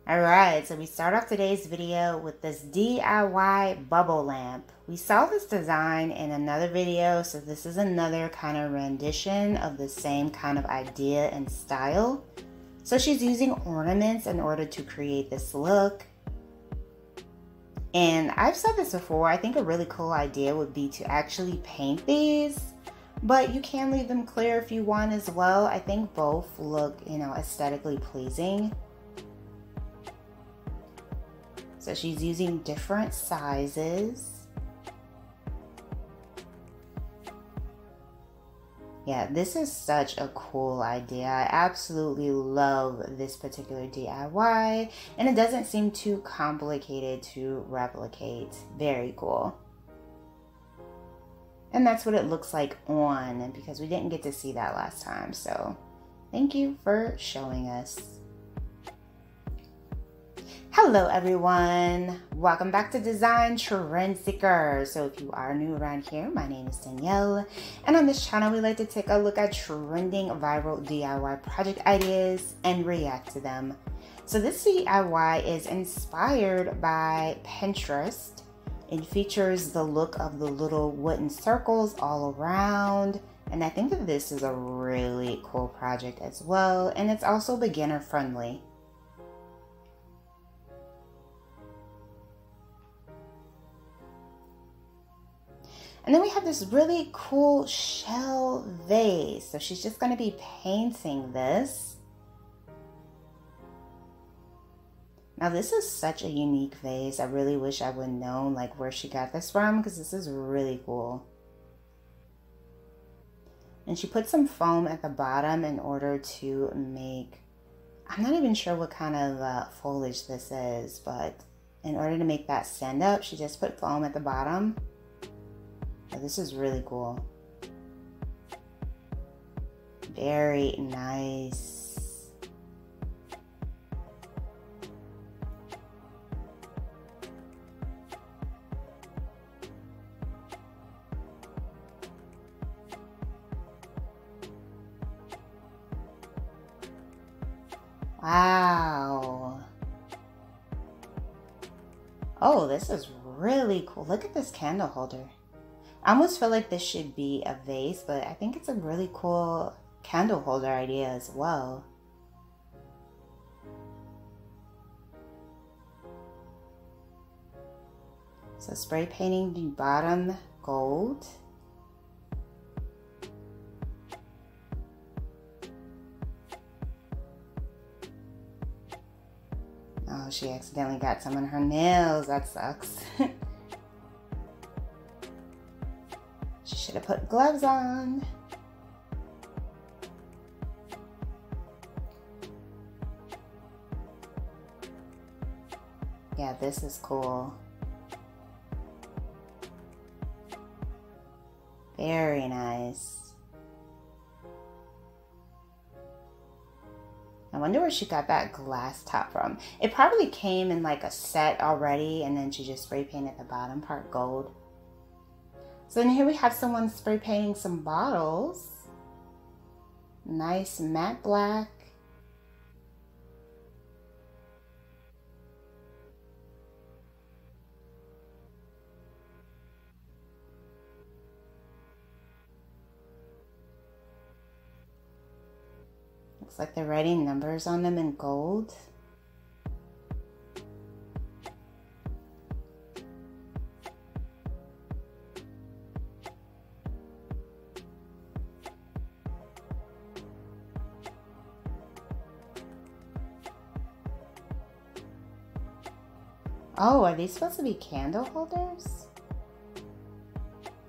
Alright, so we start off today's video with this DIY bubble lamp. We saw this design in another video, so this is another kind of rendition of the same kind of idea and style. So she's using ornaments in order to create this look. And I've said this before, I think a really cool idea would be to actually paint these, but you can leave them clear if you want as well. I think both look, aesthetically pleasing. So she's using different sizes. Yeah, this is such a cool idea. I absolutely love this particular DIY, and it doesn't seem too complicated to replicate. Very cool. And that's what it looks like on, because we didn't get to see that last time. So thank you for showing us. Hello everyone, welcome back to Design Trend Seeker. So if you are new around here, my name is Danielle, and on this channel we like to take a look at trending viral DIY project ideas and react to them. So this DIY is inspired by Pinterest. It features the look of the little wooden circles all around, and I think that this is a really cool project as well, and it's also beginner friendly. And then we have this really cool shell vase. So she's just going to be painting this. Now this is such a unique vase. I really wish I would have known like where she got this from, because this is really cool. And she put some foam at the bottom in order to make, I'm not even sure what kind of foliage this is, but in order to make that stand up, she just put foam at the bottom. Oh, this is really cool. Very nice. Wow. Oh, this is really cool. Look at this candle holder. I almost feel like this should be a vase, but I think it's a really cool candle holder idea as well. So spray painting the bottom gold. Oh, she accidentally got some on her nails. That sucks. Should have put gloves on. Yeah, this is cool. Very nice. I wonder where she got that glass top from. It probably came in like a set already, and then she just spray painted the bottom part gold. So then here we have someone spray painting some bottles. Nice matte black. Looks like they're writing numbers on them in gold. Oh, are these supposed to be candle holders?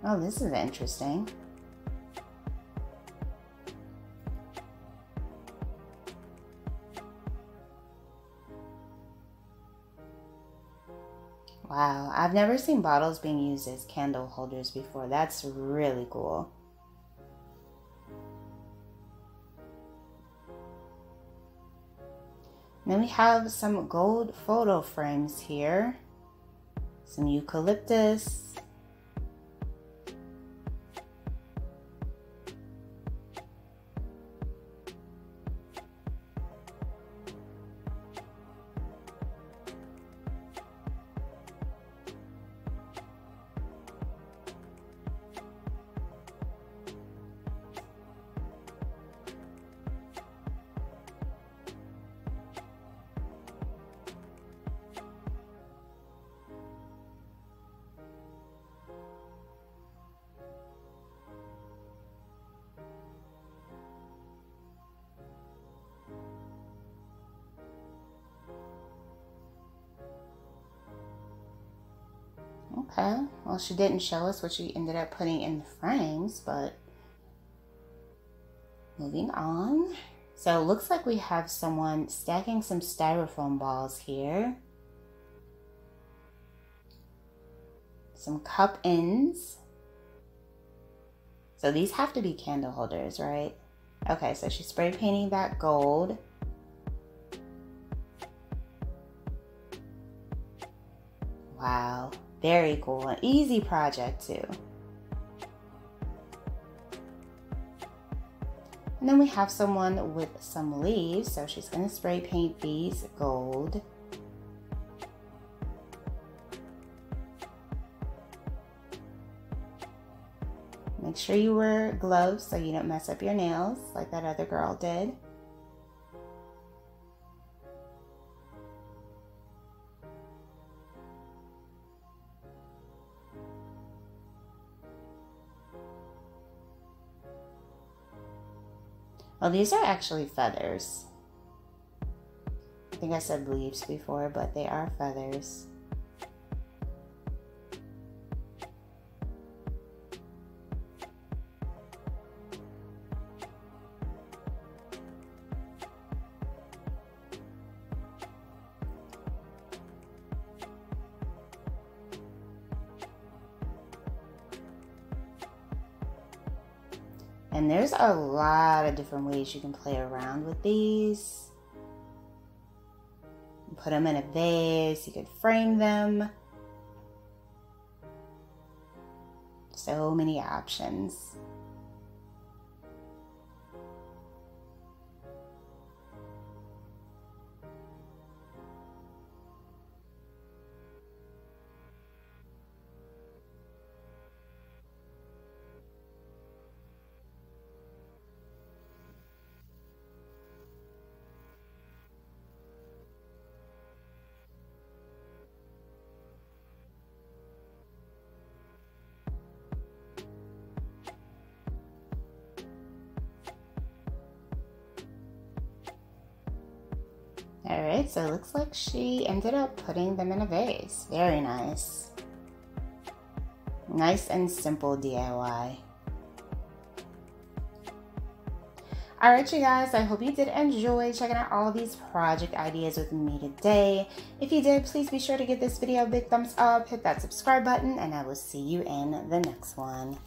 Oh, this is interesting. Wow, I've never seen bottles being used as candle holders before. That's really cool. Then we have some gold photo frames here. Some eucalyptus. Okay, well, she didn't show us what she ended up putting in the frames, but moving on. So it looks like we have someone stacking some styrofoam balls here. Some cup ends. So these have to be candle holders, right? Okay, so she's spray painting that gold. Wow, very cool. An easy project too. And then we have someone with some leaves, so she's gonna spray paint these gold. Make sure you wear gloves so you don't mess up your nails like that other girl did. Well, these are actually feathers. I think I said leaves before, but they are feathers. And there's a lot of different ways you can play around with these. Put them in a vase, you could frame them. So many options. All right, so it looks like she ended up putting them in a vase. Very nice. Nice and simple DIY. All right, you guys, I hope you did enjoy checking out all these project ideas with me today. If you did, please be sure to give this video a big thumbs up, hit that subscribe button, and I will see you in the next one.